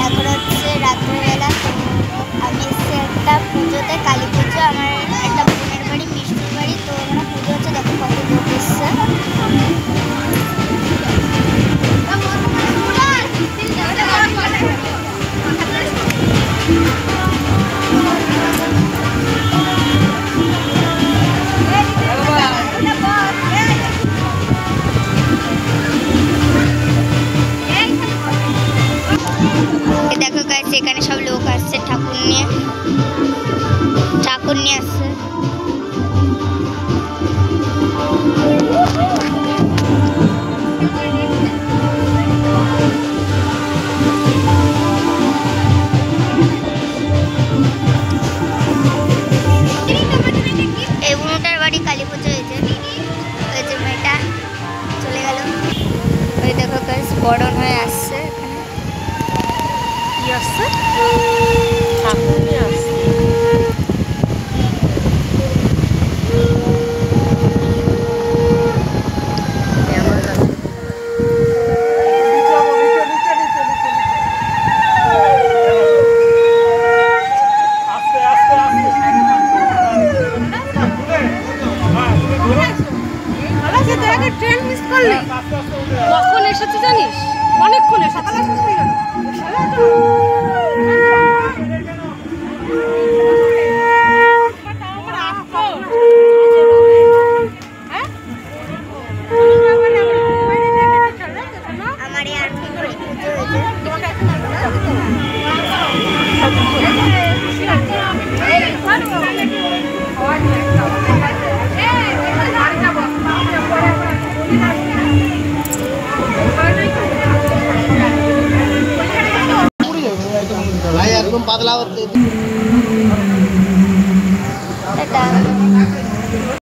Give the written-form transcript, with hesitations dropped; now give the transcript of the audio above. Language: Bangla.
এখন হচ্ছে রাত্রেবেলা। তো আমি এসেছি একটা পুজোতে, কালী পুজো। আমার একটা বোনের বাড়ি, মিষ্টির বাড়ি। তো আমরা পুজো হচ্ছে, দেখো কত লোক এসছে। দেখো গাইস, এখানে সব লোক আসছে ঠাকুর নিয়ে আসছে। এই বুনুটার বাড়ি কালী পুজো হয়েছে, ওই যে মেয়েটা চলে গেল। ওই দেখো গাইস, বরণ হয়ে আসছে। কি আসছে? ঠাকুর নিয়ে আসছে। ট্রেন মিস করলি? কখন এসেছি জানিস? অনেকক্ষণ এসেছি। ভাই একদম পাতলা হচ্ছে।